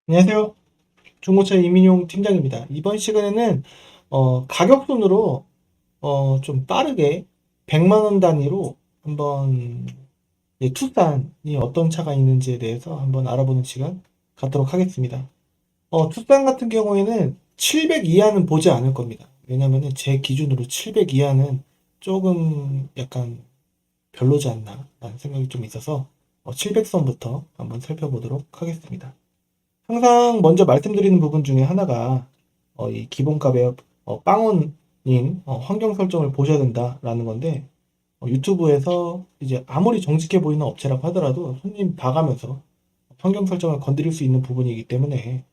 안녕하세요. 중고차 이민용 팀장입니다. 이번 시간에는 가격 순으로 좀 빠르게 100만 원 단위로 한번 투싼이 어떤 차가 있는지에 대해서 한번 알아보는 시간 갖도록 하겠습니다. 투싼 같은 경우에는 700 이하는 보지 않을 겁니다. 왜냐면은 제 기준으로 700 이하는 조금 약간 별로지 않나 라는 생각이 좀 있어서 700선부터 한번 살펴보도록 하겠습니다. 항상 먼저 말씀드리는 부분 중에 하나가 이 기본값의 빵원인 환경 설정을 보셔야 된다라는 건데, 유튜브에서 이제 아무리 정직해 보이는 업체라고 하더라도 손님 봐가면서 환경 설정을 건드릴 수 있는 부분이기 때문에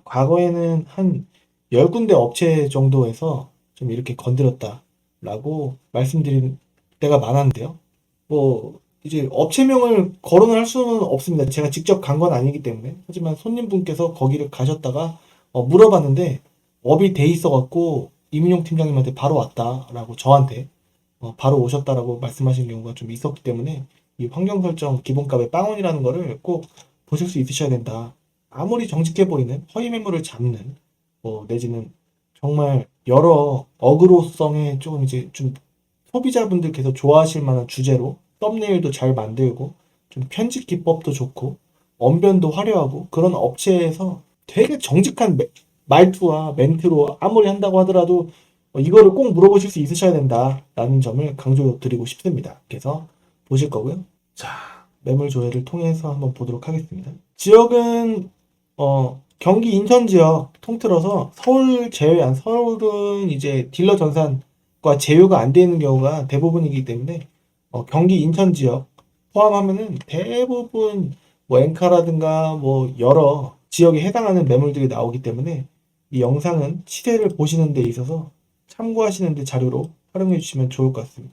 과거에는 한 10군데 업체 정도에서 좀 이렇게 건드렸다라고 말씀드린 때가 많았는데요. 뭐 이제 업체명을 거론을 할 수는 없습니다. 제가 직접 간 건 아니기 때문에. 하지만 손님분께서 거기를 가셨다가 물어봤는데 업이 돼 있어갖고 이민용 팀장님한테 바로 왔다라고 저한테 바로 오셨다라고 말씀하신 경우가 좀 있었기 때문에 이 환경 설정 기본값의 빵원이라는 거를 꼭 보실 수 있으셔야 된다. 아무리 정직해 보이는 허위 매물을 잡는 내지는 정말 여러 어그로성의 조금 이제 좀 소비자분들께서 좋아하실 만한 주제로 썸네일도 잘 만들고 좀 편집 기법도 좋고 언변도 화려하고 그런 업체에서 되게 정직한 말투와 멘트로 아무리 한다고 하더라도 이거를 꼭 물어보실 수 있으셔야 된다라는 점을 강조드리고 싶습니다. 그래서 보실 거고요. 자, 매물 조회를 통해서 한번 보도록 하겠습니다. 지역은 경기 인천 지역 통틀어서 서울 제외한 서울은 이제 딜러 전산과 제휴가 안 되는 경우가 대부분이기 때문에 경기 인천 지역 포함하면은 대부분 뭐 엔카라든가 뭐 여러 지역에 해당하는 매물들이 나오기 때문에 이 영상은 시세를 보시는 데 있어서 참고하시는 데 자료로 활용해 주시면 좋을 것 같습니다.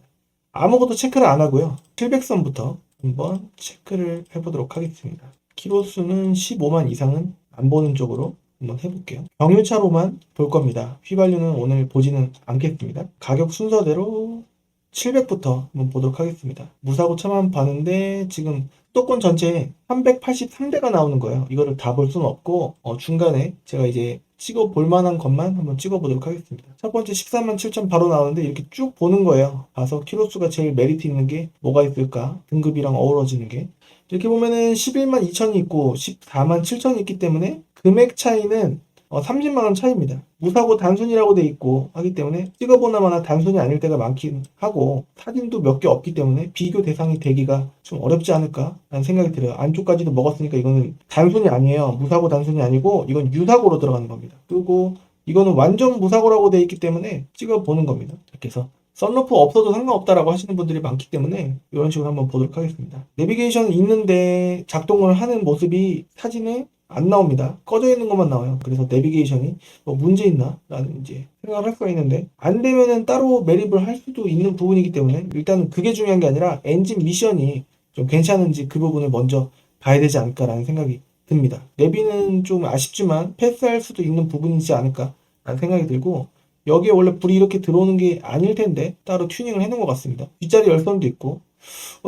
아무것도 체크를 안 하고요. 700선부터 한번 체크를 해보도록 하겠습니다. 키로수는 15만 이상은 안 보는 쪽으로 한번 해볼게요. 경유차로만 볼 겁니다. 휘발유는 오늘 보지는 않겠습니다. 가격 순서대로 700부터 한번 보도록 하겠습니다. 무사고 차만 봤는데 지금 수도권 전체에 383대가 나오는 거예요. 이거를 다 볼 수는 없고 중간에 제가 이제 찍어 볼 만한 것만 한번 찍어 보도록 하겠습니다. 첫 번째 14만 7천 바로 나오는데 이렇게 쭉 보는 거예요. 봐서 키로수가 제일 메리트 있는 게 뭐가 있을까? 등급이랑 어우러지는 게. 이렇게 보면은 11만 2천이 있고 14만 7천이 있기 때문에 금액 차이는 30만 원 차이입니다. 무사고 단순이라고 돼 있고 하기 때문에 찍어보나마나 단순이 아닐 때가 많긴 하고 사진도 몇 개 없기 때문에 비교 대상이 되기가 좀 어렵지 않을까 라는 생각이 들어요. 안쪽까지도 먹었으니까 이거는 단순이 아니에요. 무사고 단순이 아니고 이건 유사고로 들어가는 겁니다. 그리고 이거는 완전 무사고라고 돼 있기 때문에 찍어보는 겁니다. 이렇게 해서 썬루프 없어도 상관없다라고 하시는 분들이 많기 때문에 이런 식으로 한번 보도록 하겠습니다. 내비게이션 있는데 작동을 하는 모습이 사진에 안 나옵니다. 꺼져 있는 것만 나와요. 그래서 내비게이션이 뭐 문제 있나? 라는 이제 생각을 할 수가 있는데 안 되면은 따로 매립을 할 수도 있는 부분이기 때문에 일단은 그게 중요한 게 아니라 엔진 미션이 좀 괜찮은지 그 부분을 먼저 봐야 되지 않을까라는 생각이 듭니다. 내비는 좀 아쉽지만 패스할 수도 있는 부분이지 않을까 라는 생각이 들고 여기에 원래 불이 이렇게 들어오는 게 아닐 텐데 따로 튜닝을 해놓은 것 같습니다. 뒷자리 열선도 있고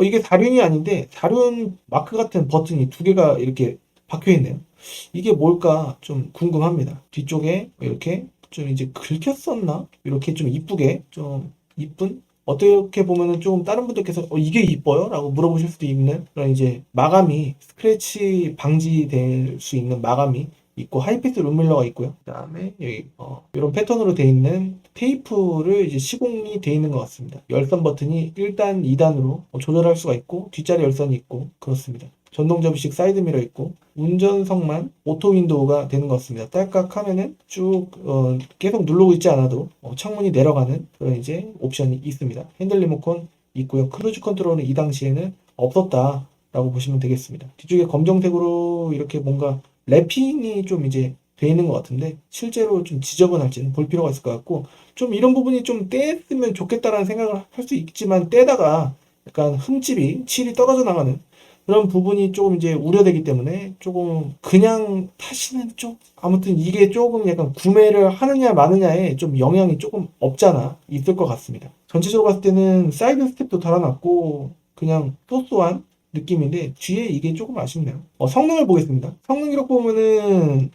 이게 사륜이 아닌데 사륜 마크 같은 버튼이 두 개가 이렇게 박혀 있네요. 이게 뭘까 좀 궁금합니다. 뒤쪽에 이렇게 좀 이제 긁혔었나? 이렇게 좀 이쁘게 좀 이쁜 어떻게 보면은 좀 다른 분들께서 이게 이뻐요? 라고 물어보실 수도 있는 그런 이제 마감이 스크래치 방지될 수 있는 마감이 있고 하이패스 룸밀러가 있고요. 그다음에 여기 이런 패턴으로 되어 있는 테이프를 이제 시공이 되어 있는 것 같습니다. 열선 버튼이 1단, 2단으로 조절할 수가 있고 뒷자리 열선이 있고 그렇습니다. 전동 접이식 사이드미러 있고 운전석만 오토 윈도우가 되는 것 같습니다. 딸깍 하면은 쭉 계속 누르고 있지 않아도 창문이 내려가는 그런 이제 옵션이 있습니다. 핸들 리모컨 있고요. 크루즈 컨트롤은 이 당시에는 없었다라고 보시면 되겠습니다. 뒤쪽에 검정색으로 이렇게 뭔가 랩핑이 좀 이제 돼 있는 것 같은데 실제로 좀 지저분할지는 볼 필요가 있을 것 같고 좀 이런 부분이 좀 떼으면 좋겠다라는 생각을 할 수 있지만 떼다가 약간 흠집이 칠이 떨어져 나가는 그런 부분이 조금 이제 우려되기 때문에 조금 그냥 타시는 쪽 아무튼 이게 조금 약간 구매를 하느냐 마느냐에 좀 영향이 조금 없잖아 있을 것 같습니다. 전체적으로 봤을 때는 사이드 스텝도 달아놨고 그냥 소소한 느낌인데 뒤에 이게 조금 아쉽네요. 성능을 보겠습니다. 성능 기록 보면은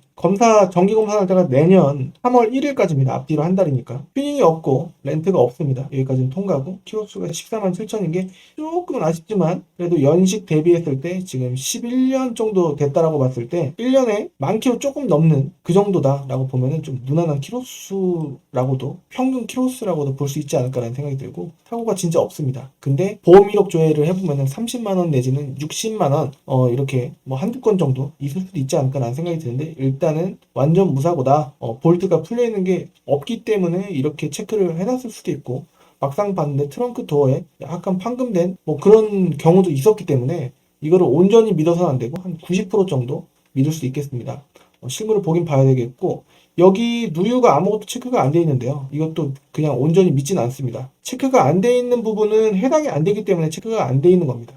정기 검사할 때가 내년 3월 1일까지입니다. 앞뒤로 한 달이니까. 튜닝이 없고 렌트가 없습니다. 여기까지는 통과고 키로수가 147,000인 게 조금은 아쉽지만 그래도 연식 대비했을 때 지금 11년 정도 됐다라고 봤을 때 1년에 10,000km 조금 넘는 그 정도다라고 보면은 좀 무난한 키로수라고도 평균 키로수라고도 볼 수 있지 않을까라는 생각이 들고 사고가 진짜 없습니다. 근데 보험 이력 조회를 해보면은 30만 원 내지는 60만 원 이렇게 뭐 한두 건 정도 있을 수도 있지 않을까라는 생각이 드는데 일단은 완전 무사고다. 볼트가 풀려 있는 게 없기 때문에 이렇게 체크를 해놨을 수도 있고 막상 봤는데 트렁크 도어에 약간 판금된 뭐 그런 경우도 있었기 때문에 이거를 온전히 믿어서는 안 되고 한 90% 정도 믿을 수 있겠습니다. 실물을 보긴 봐야 되겠고 여기 누유가 아무것도 체크가 안 돼 있는데요. 이것도 그냥 온전히 믿진 않습니다. 체크가 안 돼 있는 부분은 해당이 안 되기 때문에 체크가 안 돼 있는 겁니다.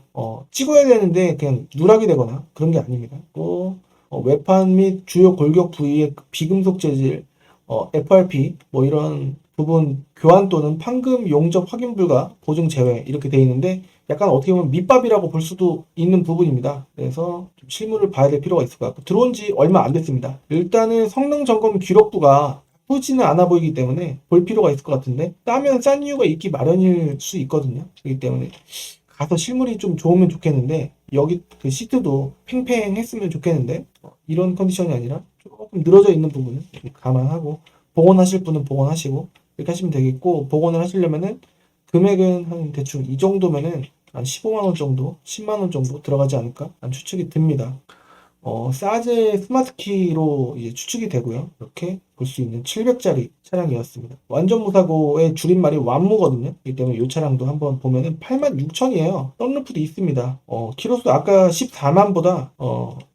찍어야 되는데 그냥 누락이 되거나 그런 게 아닙니다. 또 외판 및 주요 골격 부위의 비금속 재질, FRP 뭐 이런 부분 교환 또는 판금 용접 확인 불가 보증 제외 이렇게 돼 있는데 약간 어떻게 보면 밑밥이라고 볼 수도 있는 부분입니다. 그래서 좀 실물을 봐야 될 필요가 있을 것 같고 들어온 지 얼마 안 됐습니다. 일단은 성능 점검 기록부가 나쁘지는 않아 보이기 때문에 볼 필요가 있을 것 같은데 싸면 싼 이유가 있기 마련일 수 있거든요. 그렇기 때문에 가서 실물이 좀 좋으면 좋겠는데 여기 그 시트도 팽팽했으면 좋겠는데 이런 컨디션이 아니라 조금 늘어져 있는 부분은 좀 감안하고 복원하실 분은 복원하시고 이렇게 하시면 되겠고 복원을 하시려면은 금액은 한 대충 이 정도면은 한 15만 원 정도, 10만 원 정도 들어가지 않을까? 한 추측이 듭니다. 사제 스마트키로 이제 추측이 되고요. 이렇게 볼 수 있는 700짜리 차량이었습니다. 완전 무사고의 줄임말이 완무거든요. 그렇기 때문에 이 차량도 한번 보면은 86,000이에요. 썬루프도 있습니다. 키로수 아까 14만보다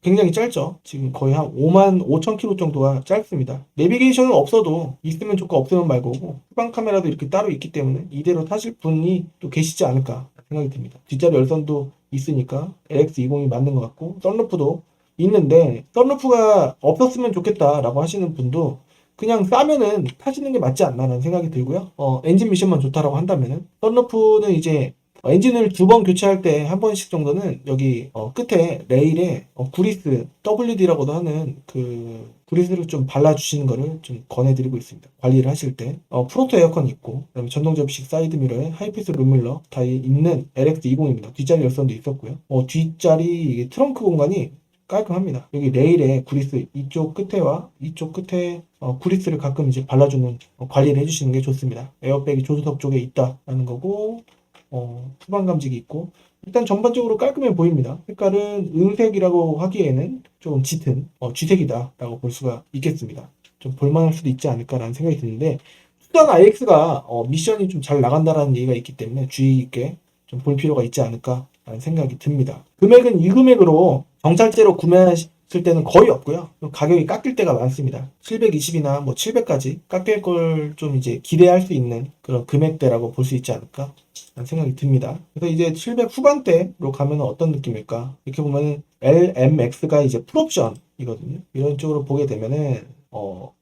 굉장히 짧죠. 지금 거의 한 55,000km 정도가 짧습니다. 내비게이션은 없어도 있으면 좋고 없으면 말고고 후방 카메라도 이렇게 따로 있기 때문에 이대로 타실 분이 또 계시지 않을까 생각이 듭니다. 뒷자리 열선도 있으니까 LX20이 맞는 것 같고 썬루프도 있는데 썬루프가 없었으면 좋겠다라고 하시는 분도 그냥 싸면은 타시는 게 맞지 않나라는 생각이 들고요. 엔진 미션만 좋다라고 한다면은 썬루프는 이제 엔진을 2번 교체할 때 한 번씩 정도는 여기 끝에 레일에 구리스 WD라고도 하는 그 구리스를 좀 발라주시는 거를 좀 권해드리고 있습니다. 관리를 하실 때 프로토 에어컨 있고 그다음에 전동 접이식 사이드 미러에 하이패스 룸밀러 다 있는 LX20입니다. 뒷자리 열선도 있었고요. 뒷자리 이게 트렁크 공간이 깔끔합니다. 여기 레일에 구리스 이쪽 끝에와 이쪽 끝에 구리스를 가끔 이제 발라주는 관리를 해주시는 게 좋습니다. 에어백이 조수석 쪽에 있다라는 거고 후방 감지기 있고 일단 전반적으로 깔끔해 보입니다. 색깔은 은색이라고 하기에는 좀 짙은 쥐색이다라고 볼 수가 있겠습니다. 좀 볼만할 수도 있지 않을까라는 생각이 드는데 투단 IX가 미션이 좀 잘 나간다라는 얘기가 있기 때문에 주의 깊게 좀 볼 필요가 있지 않을까라는 생각이 듭니다. 금액은 이 금액으로 정찰제로 구매하실 때는 거의 없고요. 가격이 깎일 때가 많습니다. 720이나 뭐 700까지 깎일 걸 좀 이제 기대할 수 있는 그런 금액대라고 볼 수 있지 않을까 라는 생각이 듭니다. 그래서 이제 700 후반대로 가면 어떤 느낌일까? 이렇게 보면은 LMX가 이제 풀옵션이거든요. 이런 쪽으로 보게 되면은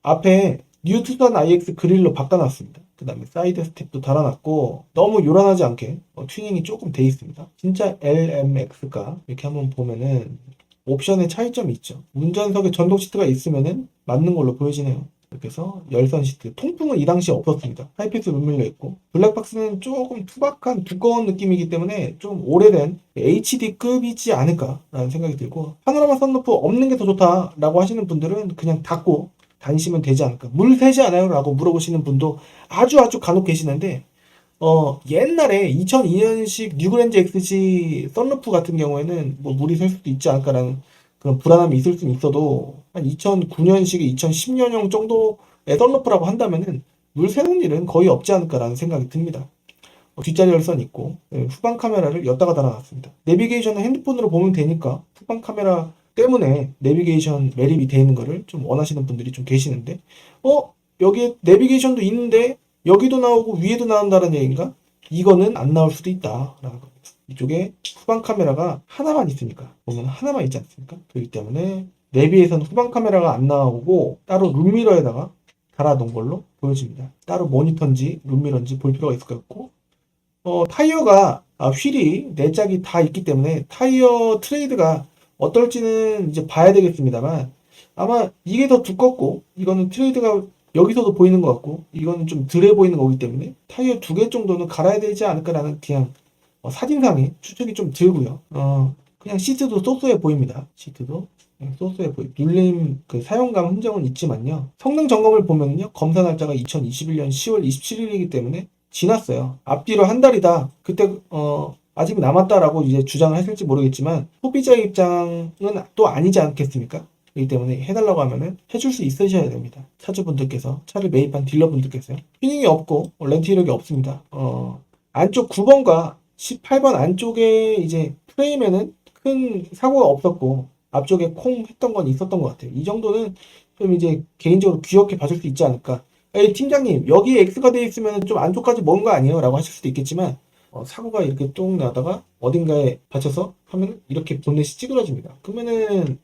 앞에 뉴 투싼 IX 그릴로 바꿔놨습니다. 그 다음에 사이드 스텝도 달아놨고 너무 요란하지 않게 튜닝이 조금 돼 있습니다. 진짜 LMX가 이렇게 한번 보면은 옵션의 차이점이 있죠. 운전석에 전동 시트가 있으면은 맞는 걸로 보여지네요. 이렇게 해서 열선 시트 통풍은 이 당시에 없었습니다. 하이패스 룸밀러 있고 블랙박스는 조금 투박한 두꺼운 느낌이기 때문에 좀 오래된 HD급이지 않을까라는 생각이 들고 파노라마 선루프 없는 게 더 좋다라고 하시는 분들은 그냥 닫고 다니시면 되지 않을까. 물 새지 않아요? 라고 물어보시는 분도 아주 간혹 계시는데 옛날에 2002년식 뉴그랜저 XG 썬루프 같은 경우에는 뭐 물이 셀 수도 있지 않을까라는 그런 불안함이 있을 수는 있어도 한 2009년식이 2010년형 정도의 썬루프라고 한다면은 물 새는 일은 거의 없지 않을까라는 생각이 듭니다. 뒷자리 열선 있고 후방 카메라를 엿다가 달아놨습니다. 내비게이션은 핸드폰으로 보면 되니까 후방 카메라 때문에 내비게이션 매립이 되어 있는 거를 좀 원하시는 분들이 좀 계시는데 여기에 내비게이션도 있는데 여기도 나오고 위에도 나온다는 얘기인가? 이거는 안 나올 수도 있다라는 겁니다. 이쪽에 후방 카메라가 하나만 있으니까 보면 하나만 있지 않습니까? 그렇기 때문에 내비에서는 후방 카메라가 안 나오고 따로 룸미러에다가 달아놓은 걸로 보여집니다. 따로 모니터인지 룸미러인지 볼 필요가 있을 것 같고 타이어가 휠이 네 짝이 다 있기 때문에 타이어 트레이드가 어떨지는 이제 봐야 되겠습니다만, 아마 이게 더 두껍고 이거는 트레이드가 여기서도 보이는 것 같고 이거는 좀 덜해 보이는 거기 때문에 타이어 두 개 정도는 갈아야 되지 않을까라는 그냥 사진상에 추측이 좀 들고요. 그냥 시트도 소소해 보입니다. 시트도 그냥 소소해 보이. 눌림 그 사용감 흔적은 있지만요. 성능 점검을 보면요, 검사 날짜가 2021년 10월 27일이기 때문에 지났어요. 앞뒤로 한 달이다. 그때 아직 남았다라고 이제 주장을 했을지 모르겠지만 소비자 입장은 또 아니지 않겠습니까? 그렇기 때문에 해달라고 하면은 해줄 수 있으셔야 됩니다. 차주분들께서, 차를 매입한 딜러분들께서요. 튜닝이 없고 렌트 이력이 없습니다. 안쪽 9번과 18번 안쪽에 이제 프레임에는 큰 사고가 없었고 앞쪽에 콩 했던 건 있었던 것 같아요. 이 정도는 좀 이제 개인적으로 귀엽게 봐줄 수 있지 않을까. 에이, 팀장님, 여기에 X가 되어 있으면 좀 안쪽까지 먼 거 아니에요? 라고 하실 수도 있겠지만, 사고가 이렇게 뚝 나다가 어딘가에 받쳐서 하면 이렇게 본넷이 찌그러집니다. 그러면은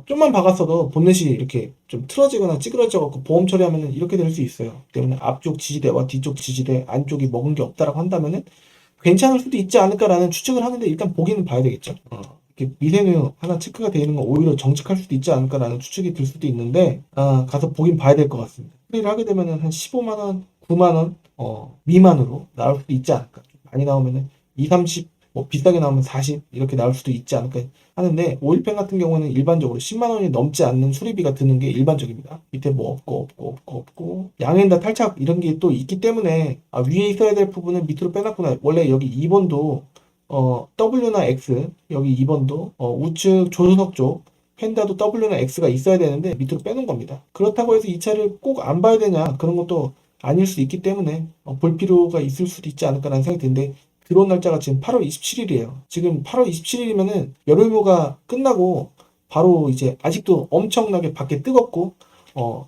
좀만 박았어도 본넷이 이렇게 좀 틀어지거나 찌그러져갖고 보험 처리하면은 이렇게 될 수 있어요. 때문에 앞쪽 지지대와 뒤쪽 지지대 안쪽이 먹은 게 없다라고 한다면은 괜찮을 수도 있지 않을까라는 추측을 하는데, 일단 보기는 봐야 되겠죠. 이렇게 미세누 하나 체크가 되어 있는 건 오히려 정책할 수도 있지 않을까라는 추측이 들 수도 있는데, 가서 보긴 봐야 될 것 같습니다. 플레이를 하게 되면은 한 15만원, 9만원 미만으로 나올 수도 있지 않을까. 좀 많이 나오면은 2, 30, 뭐 비싸게 나오면 40 이렇게 나올 수도 있지 않을까 하는데, 오일팬 같은 경우는 일반적으로 10만원이 넘지 않는 수리비가 드는 게 일반적입니다. 밑에 뭐 없고 양엔다 탈착 이런 게 또 있기 때문에, 위에 있어야 될 부분은 밑으로 빼놨구나. 원래 여기 2번도 W나 X, 여기 2번도 우측 조수석 쪽 펜다도 W나 X가 있어야 되는데 밑으로 빼놓은 겁니다. 그렇다고 해서 이 차를 꼭 안 봐야 되냐, 그런 것도 아닐 수 있기 때문에 볼 필요가 있을 수도 있지 않을까라는 생각이 드는데, 들어온 날짜가 지금 8월 27일이에요. 지금 8월 27일이면은 열흘무가 끝나고 바로 이제 아직도 엄청나게 밖에 뜨겁고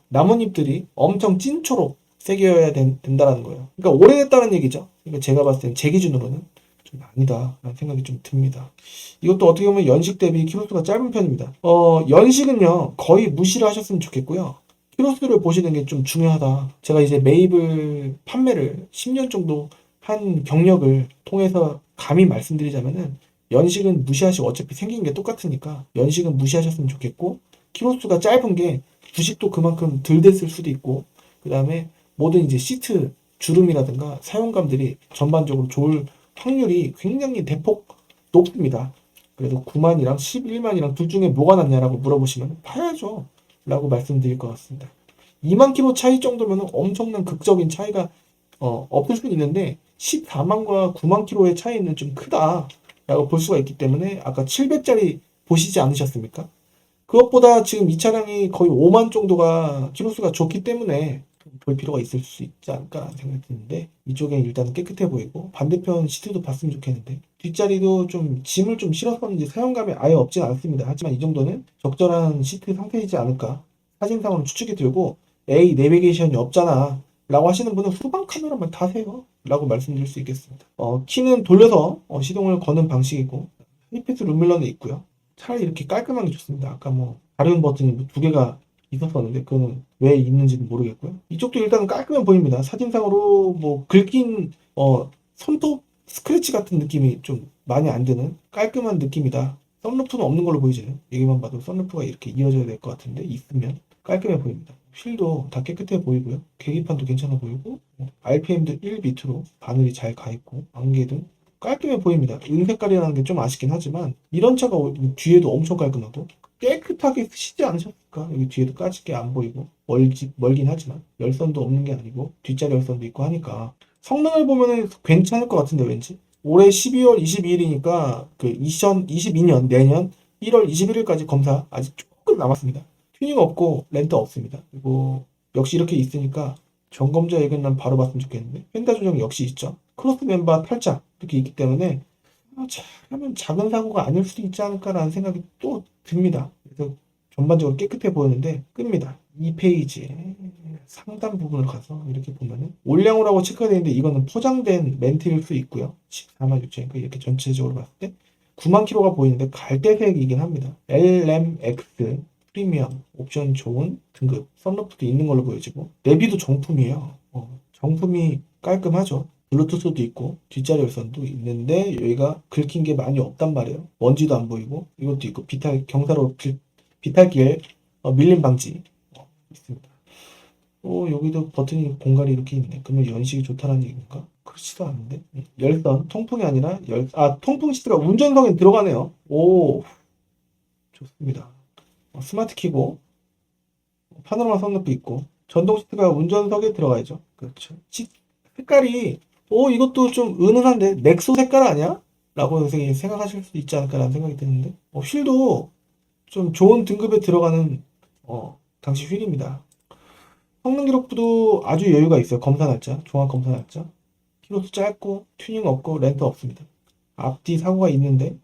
나뭇잎들이 엄청 찐초록 색이어야 된다라는 거예요. 그러니까 오래됐다는 얘기죠. 그러니까 제가 봤을 땐 제 기준으로는 좀 아니다라는 생각이 좀 듭니다. 이것도 어떻게 보면 연식 대비 키로수가 짧은 편입니다. 연식은요 거의 무시를 하셨으면 좋겠고요. 키로수를 보시는 게 좀 중요하다. 제가 이제 매입을 판매를 10년 정도 한 경력을 통해서 감히 말씀드리자면은, 연식은 무시하시고 어차피 생긴 게 똑같으니까 연식은 무시하셨으면 좋겠고, 키로수가 짧은 게 부식도 그만큼 덜 됐을 수도 있고, 그 다음에 모든 이제 시트 주름이라든가 사용감들이 전반적으로 좋을 확률이 굉장히 대폭 높습니다. 그래도 9만이랑 11만이랑 둘 중에 뭐가 낫냐라고 물어보시면 봐야죠 라고 말씀드릴 것 같습니다. 2만 킬로 차이 정도면 엄청난 극적인 차이가 없을 수는 있는데, 14만과 9만 킬로의 차이는 좀 크다 라고 볼 수가 있기 때문에, 아까 700짜리 보시지 않으셨습니까? 그것보다 지금 이 차량이 거의 5만 정도가 키로수가 좋기 때문에 볼 필요가 있을 수 있지 않을까라는 생각이 드는데, 이쪽엔 일단 깨끗해 보이고 반대편 시트도 봤으면 좋겠는데, 뒷자리도 좀 짐을 좀 실었었는지 사용감이 아예 없진 않습니다. 하지만 이 정도는 적절한 시트 상태이지 않을까 사진상으로 추측이 들고, 에이 내비게이션이 없잖아 라고 하시는 분은 후방 카메라만 타세요 라고 말씀드릴 수 있겠습니다. 키는 돌려서 시동을 거는 방식이고, 하이패스 룸밀러는 있고요. 차라리 이렇게 깔끔한 게 좋습니다. 아까 뭐 다른 버튼이 두 개가 있었었는데 그거는 왜 있는지는 모르겠고요. 이쪽도 일단은 깔끔해 보입니다. 사진상으로 뭐 긁힌 손톱 스크래치 같은 느낌이 좀 많이 안 드는 깔끔한 느낌이다. 썬루프는 없는 걸로 보이죠. 여기만 봐도 썬루프가 이렇게 이어져야 될 것 같은데 있으면 깔끔해 보입니다. 휠도 다 깨끗해 보이고요. 계기판도 괜찮아 보이고, RPM도 1비트로 바늘이 잘 가있고, 안개도 깔끔해 보입니다. 은색깔이라는 게 좀 아쉽긴 하지만, 이런 차가 뒤에도 엄청 깔끔하고 깨끗하게 쓰시지 않으셨을까? 여기 뒤에도 까짓게 안 보이고, 멀긴 하지만 열선도 없는 게 아니고 뒷자리 열선도 있고 하니까 성능을 보면은 괜찮을 것 같은데, 왠지 올해 12월 22일이니까 그 2022년 내년 1월 21일까지 검사 아직 조금 남았습니다. 튜닝 없고 렌트 없습니다. 그리고 역시 이렇게 있으니까 점검자 의견 바로 봤으면 좋겠는데, 펜다 조정 역시 있죠. 크로스 멤버 탈착 이렇게 있기 때문에 잘하면 작은 사고가 아닐 수도 있지 않을까라는 생각이 또 듭니다. 그래서 전반적으로 깨끗해 보이는데 끕니다. 이 페이지에 상단 부분을 가서 이렇게 보면은 올량호라고 체크가 되어 있는데, 이거는 포장된 멘트일 수 있고요. 14만 6천이니까 이렇게 전체적으로 봤을 때 9만 킬로가 보이는데 갈대색이긴 합니다. LMX 프리미엄 옵션 좋은 등급 썬루프도 있는 걸로 보여지고, 내비도 정품이에요. 정품이 깔끔하죠. 블루투스도 있고 뒷자리 열선도 있는데 여기가 긁힌 게 많이 없단 말이에요. 먼지도 안 보이고 이것도 있고 경사로 비탈길 밀림 방지 있습니다. 여기도 버튼이 공갈이 이렇게 있네. 그러면 연식이 좋다는 얘기인가? 그렇지도 않은데. 열선 통풍이 아니라 통풍 시트가 운전석에 들어가네요. 오, 좋습니다. 스마트 키고 파노라마 선루프 있고 전동 시트가 운전석에 들어가야죠. 그렇죠. 색깔이 이것도 좀 은은한데 넥소 색깔 아니야? 라고 선생님이 생각하실 수도 있지 않을까라는 생각이 드는데 휠도 좀 좋은 등급에 들어가는 당시 휠입니다. 성능 기록부도 아주 여유가 있어요. 검사 날짜, 종합 검사 날짜. 키로수 짧고 튜닝 없고 렌트 없습니다. 앞뒤 사고가 있는데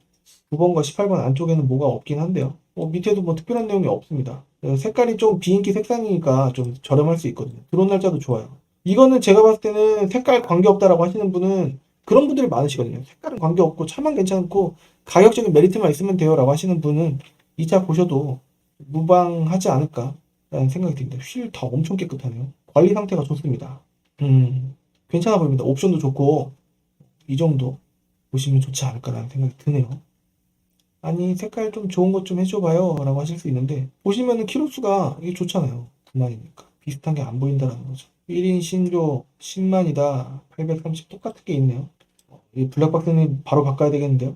9번과 18번 안쪽에는 뭐가 없긴 한데요. 밑에도 뭐 특별한 내용이 없습니다. 색깔이 좀 비인기 색상이니까 좀 저렴할 수 있거든요. 들어온 날짜도 좋아요. 이거는 제가 봤을 때는 색깔 관계없다라고 하시는 분은 그런 분들이 많으시거든요. 색깔은 관계없고 차만 괜찮고 가격적인 메리트만 있으면 돼요라고 하시는 분은 이 차 보셔도 무방하지 않을까라는 생각이 듭니다. 휠 다 엄청 깨끗하네요. 관리 상태가 좋습니다. 괜찮아 보입니다. 옵션도 좋고 이 정도 보시면 좋지 않을까라는 생각이 드네요. 아니 색깔 좀 좋은 것 좀 해줘봐요 라고 하실 수 있는데 보시면은 키로수가 이게 좋잖아요. 9만이니까 비슷한 게 안 보인다라는 거죠. 1인 신조 10만이다 830 똑같은 게 있네요. 이 블랙박스는 바로 바꿔야 되겠는데요.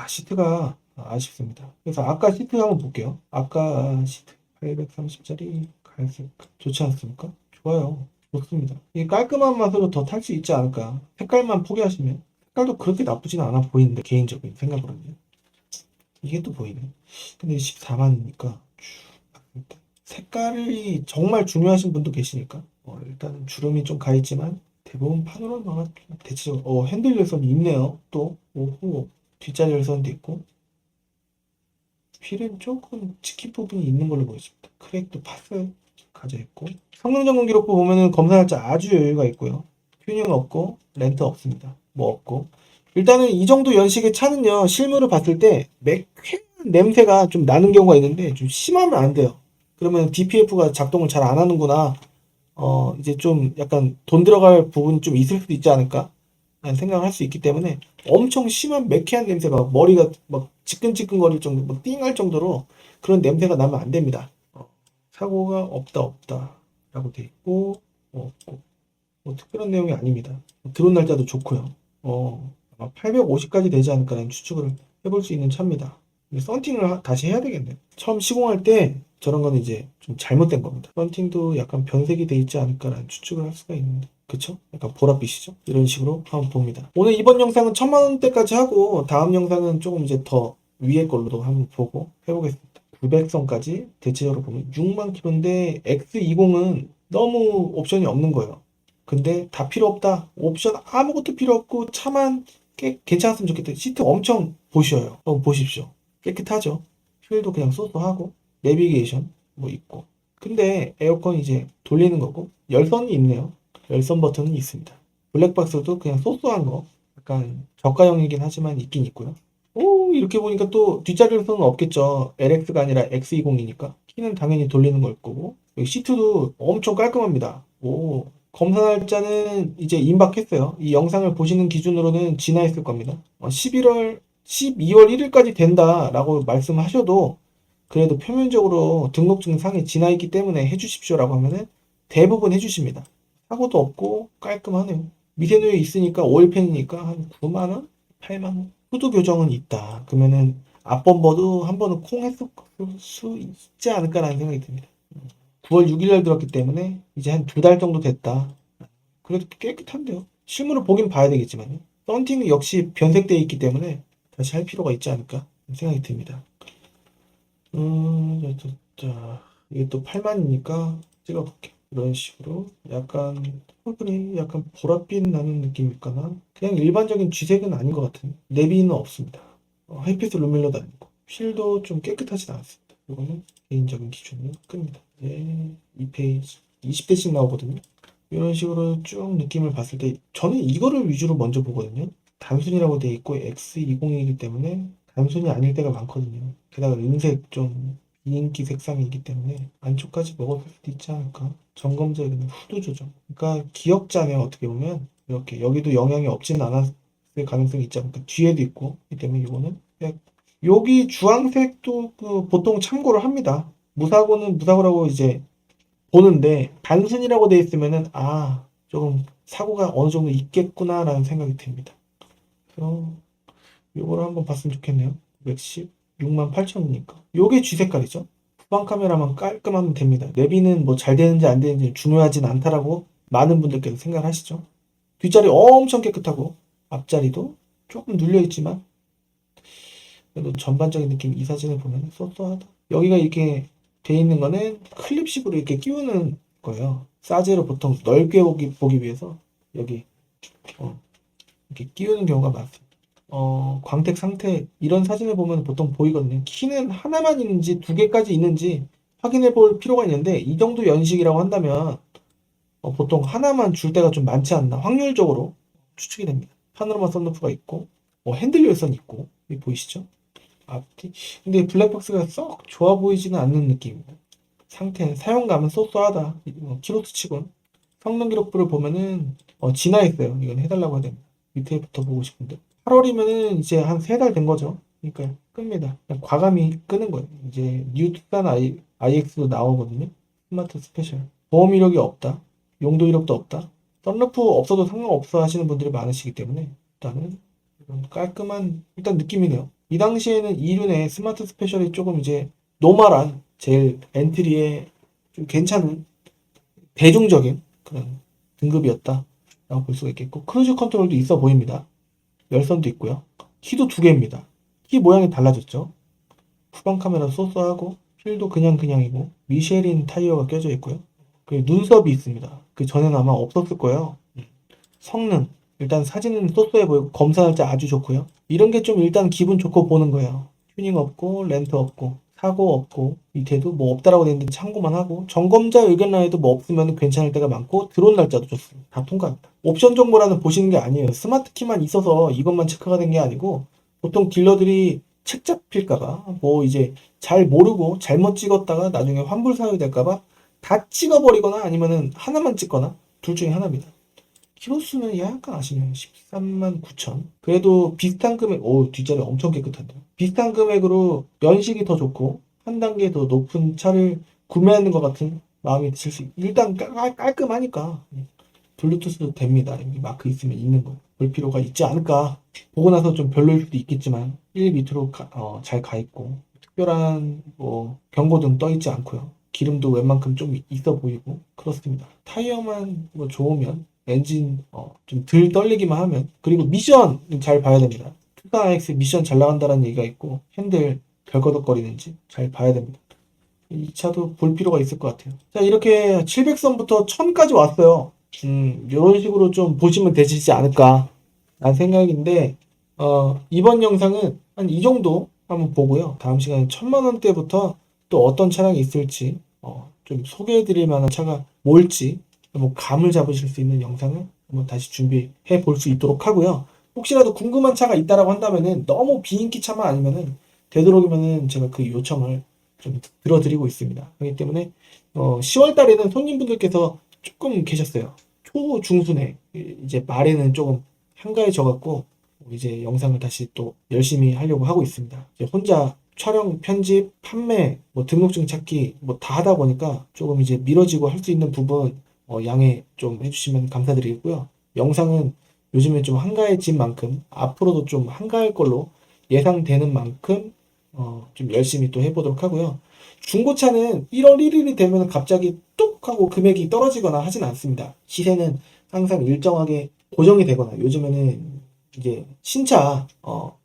시트가 아쉽습니다. 그래서 아까 시트 한번 볼게요. 아까 시트 830짜리 갈색 좋지 않습니까? 좋아요. 좋습니다. 이 깔끔한 맛으로 더 탈 수 있지 않을까. 색깔만 포기하시면 색깔도 그렇게 나쁘진 않아 보이는데 개인적인 생각으로는 이게 또 보이네. 근데 14만이니까 색깔이 정말 중요하신 분도 계시니까 일단은 주름이 좀 가 있지만 대부분 파노라마가 대체적으로 핸들 열선이 있네요. 또 오호 뒷자리 열선도 있고 휠은 조금 찍힌 부분이 있는 걸로 보여집니다. 크랙도 파스 가져 있고 성능 점검 기록부 보면은 검사 날짜 아주 여유가 있고요. 튜닝 없고 렌트 없습니다. 뭐 없고 일단은 이 정도 연식의 차는요 실물을 봤을 때 매캐한 냄새가 좀 나는 경우가 있는데 좀 심하면 안 돼요. 그러면 DPF가 작동을 잘 안 하는구나. 이제 좀 약간 돈 들어갈 부분이 좀 있을 수도 있지 않을까? 라는 생각을 할 수 있기 때문에 엄청 심한 매캐한 냄새가 머리가 막 지끈지끈거릴 정도, 막 띵할 정도로 그런 냄새가 나면 안 됩니다. 사고가 없다 라고 돼 있고 없고 뭐 특별한 내용이 아닙니다. 들어온 날짜도 좋고요. 아마 850까지 되지 않을까라는 추측을 해볼 수 있는 차입니다. 썬팅을 다시 해야 되겠네요. 처음 시공할 때 저런 거는 이제 좀 잘못된 겁니다. 썬팅도 약간 변색이 돼 있지 않을까라는 추측을 할 수가 있는데 그쵸? 약간 보랏빛이죠? 이런 식으로 한번 봅니다. 오늘 이번 영상은 1000만원대까지 하고 다음 영상은 조금 이제 더 위에 걸로도 한번 보고 해보겠습니다. 900선까지 대체적으로 보면 6만 킬로인데 X20은 너무 옵션이 없는 거예요. 근데 다 필요 없다. 옵션 아무것도 필요 없고 차만 괜찮았으면 좋겠다. 시트 엄청 보셔요. 보십시오. 깨끗하죠. 휠도 그냥 쏘쏘하고 내비게이션 뭐 있고. 근데 에어컨 이제 돌리는 거고 열선이 있네요. 열선 버튼은 있습니다. 블랙박스도 그냥 쏘쏘한 거. 약간 저가형이긴 하지만 있긴 있고요. 이렇게 보니까 또 뒷자리 열선은 없겠죠. LX가 아니라 X20이니까. 키는 당연히 돌리는 걸 거고. 여기 시트도 엄청 깔끔합니다. 검사 날짜는 이제 임박했어요. 이 영상을 보시는 기준으로는 지나 있을 겁니다. 12월 1일까지 된다라고 말씀하셔도 그래도 표면적으로 등록증 상에 지나 있기 때문에 해주십시오라고 하면은 대부분 해주십니다. 사고도 없고 깔끔하네요. 미세누에 있으니까 오일팬이니까 한 9만원? 8만원? 후드 교정은 있다. 그러면은 앞범버도 한 번은 콩 했을 수 있지 않을까라는 생각이 듭니다. 9월 6일 날 들었기 때문에 이제 한 2달 정도 됐다. 그래도 깨끗한데요. 실물을 보긴 봐야 되겠지만요. 썬팅은 역시 변색되어 있기 때문에 다시 할 필요가 있지 않을까 생각이 듭니다. 이게 또 8만이니까 찍어볼게. 이런 식으로 약간 얼굴이 약간 보랏빛 나는 느낌일까나? 그냥 일반적인 쥐색은 아닌 것 같은. 내비는 없습니다. 햇빛을 루밀러도 아니고 휠도 좀 깨끗하진 않습니다. 이거는 개인적인 기준으로 끕니다. 네, 2페이지 20대씩 나오거든요. 이런 식으로 쭉 느낌을 봤을 때 저는 이거를 위주로 먼저 보거든요. 단순이라고 돼 있고 X20이기 때문에 단순이 아닐 때가 많거든요. 게다가 은색 좀 비인기 색상이기 때문에 안쪽까지 먹어볼 수도 있지 않을까. 점검자의 후드 조정. 그러니까 기억자네요. 어떻게 보면 이렇게 여기도 영향이 없지는 않았을 가능성이 있지 않을까. 뒤에도 있고. 이 때문에 이거는 그냥 여기 주황색도 그 보통 참고를 합니다. 무사고는 무사고라고 이제 보는데 단순이라고 돼 있으면은 조금 사고가 어느 정도 있겠구나라는 생각이 듭니다. 그래서 요거를 한번 봤으면 좋겠네요. 116만 8천이니까. 요게 G 색깔이죠. 후방 카메라만 깔끔하면 됩니다. 내비는 뭐 잘 되는지 안 되는지 중요하진 않다라고 많은 분들께서 생각하시죠. 뒷자리 엄청 깨끗하고 앞자리도 조금 눌려있지만 그래도 전반적인 느낌 이 사진을 보면 쏘쏘하다. 여기가 이렇게 돼 있는 거는 클립식으로 이렇게 끼우는 거예요. 사제로 보통 넓게 보기 위해서 여기 이렇게 끼우는 경우가 많습니다. 광택 상태 이런 사진을 보면 보통 보이거든요. 키는 하나만 있는지 두 개까지 있는지 확인해 볼 필요가 있는데 이 정도 연식이라고 한다면 보통 하나만 줄 때가 좀 많지 않나 확률적으로 추측이 됩니다. 파노라마 썬루프가 있고 핸들 열선 있고 여기 보이시죠? 앞뒤 근데 블랙박스가 썩 좋아 보이지는 않는 느낌입니다. 상태 사용감은 쏘쏘하다. 키로수 치곤 성능 기록부를 보면은 지나 있어요. 이건 해달라고 해야 됩니다. 밑에부터 보고 싶은데 8월이면은 이제 한 3달 된 거죠. 그러니까 끕니다. 그냥 과감히 끄는 거예요. 이제 뉴 투싼 IX도 나오거든요. 스마트 스페셜 보험 이력이 없다. 용도 이력도 없다. 썬루프 없어도 상관없어 하시는 분들이 많으시기 때문에 일단은 이런 깔끔한 일단 느낌이네요. 이 당시에는 이륜의 스마트 스페셜이 조금 이제 노멀한 제일 엔트리에 좀 괜찮은 대중적인 그런 등급이었다라고 볼 수가 있겠고 크루즈 컨트롤도 있어 보입니다. 열선도 있고요. 키도 두 개입니다. 키 모양이 달라졌죠. 후방 카메라 쏘쏘하고 휠도 그냥이고 미쉐린 타이어가 껴져 있고요. 그리고 눈썹이 있습니다. 그 전에는 아마 없었을 거예요. 성능 일단 사진은 쏘쏘해 보이고 검사 날짜 아주 좋고요. 이런 게 좀 일단 기분 좋고 보는 거예요. 튜닝 없고 렌트 없고 사고 없고 밑에도 뭐 없다라고 되어 있는데 참고만 하고 점검자 의견란에도 뭐 없으면 괜찮을 때가 많고 드론 날짜도 좋습니다. 다 통과합니다. 옵션 정보란은 보시는 게 아니에요. 스마트 키만 있어서 이것만 체크가 된 게 아니고 보통 딜러들이 책 잡힐까봐 뭐 이제 잘 모르고 잘못 찍었다가 나중에 환불 사유 될까봐 다 찍어버리거나 아니면은 하나만 찍거나 둘 중에 하나입니다. 키로수는 약간 아시네요. 13만 9천. 그래도 비슷한 금액, 뒷자리 엄청 깨끗한데요. 비슷한 금액으로 연식이 더 좋고, 한 단계 더 높은 차를 구매하는 것 같은 마음이 드실 수, 일단 깔끔하니까. 블루투스도 됩니다. 여기 마크 있으면 있는 거. 볼 필요가 있지 않을까. 보고 나서 좀 별로일 수도 있겠지만, 1 밑으로 잘 가 있고, 특별한 뭐 경고등 떠 있지 않고요. 기름도 웬만큼 좀 있어 보이고 그렇습니다. 타이어만 뭐 좋으면 엔진 좀 덜 떨리기만 하면 그리고 미션 잘 봐야 됩니다. 투싼 IX 미션 잘 나간다는 얘기가 있고 핸들 덜거덕거리는지 잘 봐야 됩니다. 이 차도 볼 필요가 있을 것 같아요. 자 이렇게 700선부터 1000까지 왔어요. 이런 식으로 좀 보시면 되시지 않을까 라는 생각인데 이번 영상은 한 이 정도 한번 보고요. 다음 시간에 1000만원대부터 또 어떤 차량이 있을지 좀 소개해 드릴 만한 차가 뭘지 뭐 감을 잡으실 수 있는 영상을 한번 다시 준비해 볼 수 있도록 하고요. 혹시라도 궁금한 차가 있다라고 한다면은 너무 비인기 차만 아니면은 되도록이면은 제가 그 요청을 좀 들어드리고 있습니다. 그렇기 때문에 10월 달에는 손님분들께서 조금 계셨어요. 초중순에 이제 말에는 조금 한가해져 갖고 이제 영상을 다시 또 열심히 하려고 하고 있습니다. 이제 혼자 촬영, 편집, 판매, 뭐 등록증 찾기 뭐 다 하다 보니까 조금 이제 미뤄지고 할 수 있는 부분 양해 좀 해주시면 감사드리고요. 영상은 요즘에 좀 한가해진 만큼 앞으로도 좀 한가할 걸로 예상되는 만큼 좀 열심히 또 해보도록 하고요. 중고차는 1월 1일이 되면 갑자기 뚝 하고 금액이 떨어지거나 하진 않습니다. 시세는 항상 일정하게 고정이 되거나 요즘에는 이제 신차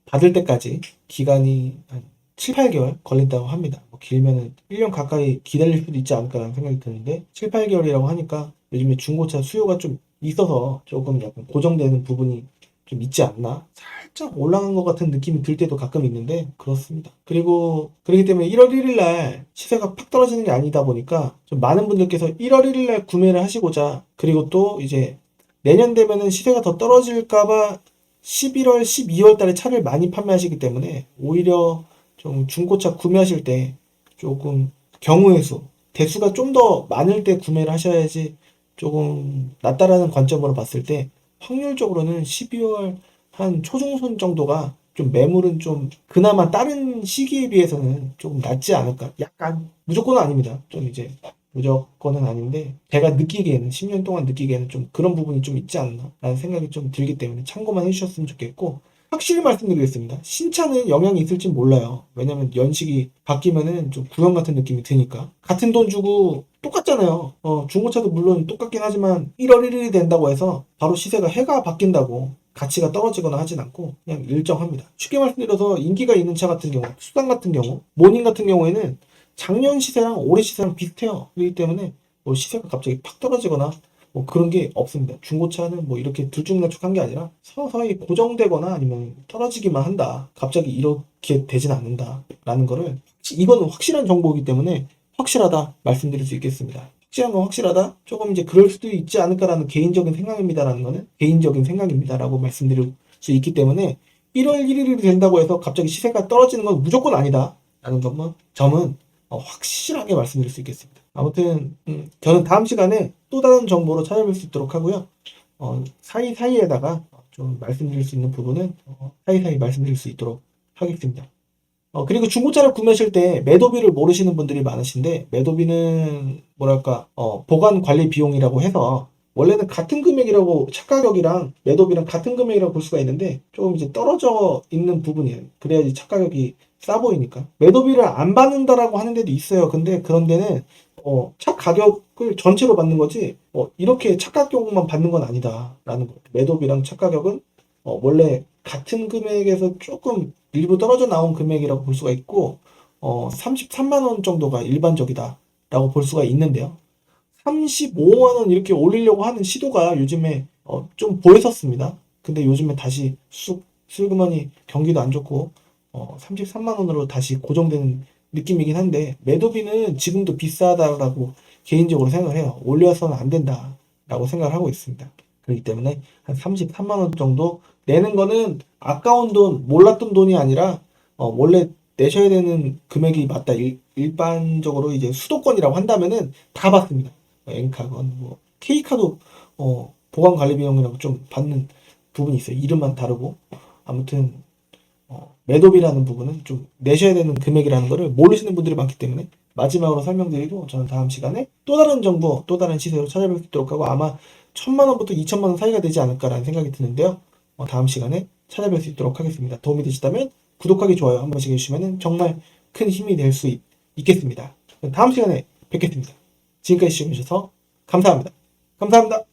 받을 때까지 기간이 한 7, 8개월 걸린다고 합니다. 뭐 길면은 1년 가까이 기다릴 수도 있지 않을까라는 생각이 드는데 7, 8개월이라고 하니까 요즘에 중고차 수요가 좀 있어서 조금 약간 고정되는 부분이 좀 있지 않나? 살짝 올라간 것 같은 느낌이 들 때도 가끔 있는데 그렇습니다. 그리고 그렇기 때문에 1월 1일 날 시세가 팍 떨어지는 게 아니다 보니까 좀 많은 분들께서 1월 1일 날 구매를 하시고자 그리고 또 이제 내년 되면은 시세가 더 떨어질까봐 11월, 12월 달에 차를 많이 판매하시기 때문에 오히려 좀 중고차 구매하실 때 조금 경우의 수, 대수가 좀 더 많을 때 구매를 하셔야지 조금 낫다라는 관점으로 봤을 때 확률적으로는 12월 한 초중순 정도가 좀 매물은 좀 그나마 다른 시기에 비해서는 조금 낫지 않을까. 약간 무조건은 아닙니다. 좀 이제 무조건은 아닌데 제가 느끼기에는 10년 동안 느끼기에는 좀 그런 부분이 좀 있지 않나 라는 생각이 좀 들기 때문에 참고만 해주셨으면 좋겠고, 확실히 말씀드리겠습니다. 신차는 영향이 있을지 몰라요. 왜냐면 연식이 바뀌면은 좀 구형 같은 느낌이 드니까. 같은 돈 주고 똑같잖아요. 중고차도 물론 똑같긴 하지만 1월 1일이 된다고 해서 바로 시세가 해가 바뀐다고 가치가 떨어지거나 하진 않고 그냥 일정합니다. 쉽게 말씀드려서 인기가 있는 차 같은 경우, 수단 같은 경우, 모닝 같은 경우에는 작년 시세랑 올해 시세랑 비슷해요. 그렇기 때문에 뭐 시세가 갑자기 팍 떨어지거나 뭐 그런 게 없습니다. 중고차는 뭐 이렇게 들쭉날쭉한 게 아니라 서서히 고정되거나 아니면 떨어지기만 한다. 갑자기 이렇게 되진 않는다. 라는 거를, 이거는 확실한 정보이기 때문에 확실하다 말씀드릴 수 있겠습니다. 확실한 건 확실하다? 조금 이제 그럴 수도 있지 않을까라는 개인적인 생각입니다라는 거는 개인적인 생각입니다라고 말씀드릴 수 있기 때문에 1월 1일이 된다고 해서 갑자기 시세가 떨어지는 건 무조건 아니다. 라는 것만 점은 확실하게 말씀드릴 수 있겠습니다. 아무튼 저는 다음 시간에 또 다른 정보로 찾아뵐 수 있도록 하고요. 사이사이에다가 좀 말씀드릴 수 있는 부분은 사이사이 말씀드릴 수 있도록 하겠습니다. 그리고 중고차를 구매하실 때 매도비를 모르시는 분들이 많으신데, 매도비는 뭐랄까 보관 관리 비용이라고 해서 원래는 같은 금액이라고, 차 가격이랑 매도비랑 같은 금액이라고 볼 수가 있는데 조금 이제 떨어져 있는 부분이에요. 그래야지 차 가격이 싸 보이니까. 매도비를 안 받는다라고 하는 데도 있어요. 근데 그런 데는 차 가격을 전체로 받는 거지 이렇게 차 가격만 받는 건 아니다라는 거예요. 매도비랑 차 가격은 원래 같은 금액에서 조금 일부 떨어져 나온 금액이라고 볼 수가 있고 33만 원 정도가 일반적이다라고 볼 수가 있는데요. 35만 원 이렇게 올리려고 하는 시도가 요즘에 좀 보였었습니다. 근데 요즘에 다시 슬그머니 경기도 안 좋고 33만 원으로 다시 고정되는 느낌이긴 한데, 매도비는 지금도 비싸다라고 개인적으로 생각을 해요. 올려서는 안 된다라고 생각을 하고 있습니다. 그렇기 때문에 한 33만 원 정도 내는 거는 아까운 돈, 몰랐던 돈이 아니라 원래 내셔야 되는 금액이 맞다. 일반적으로 이제 수도권이라고 한다면은 다 받습니다. 엔카건 뭐 K카도 보관 관리 비용이라고 좀 받는 부분이 있어요. 이름만 다르고. 아무튼 매도비라는 부분은 좀 내셔야 되는 금액이라는 거를 모르시는 분들이 많기 때문에 마지막으로 설명드리고, 저는 다음 시간에 또 다른 정보, 또 다른 시세로 찾아뵙도록 하고, 아마 1,000만 원부터 2,000만 원 사이가 되지 않을까라는 생각이 드는데요. 다음 시간에 찾아뵐 수 있도록 하겠습니다. 도움이 되시다면 구독하기, 좋아요 한 번씩 해주시면 정말 큰 힘이 될 수 있겠습니다. 다음 시간에 뵙겠습니다. 지금까지 시청해주셔서 감사합니다. 감사합니다.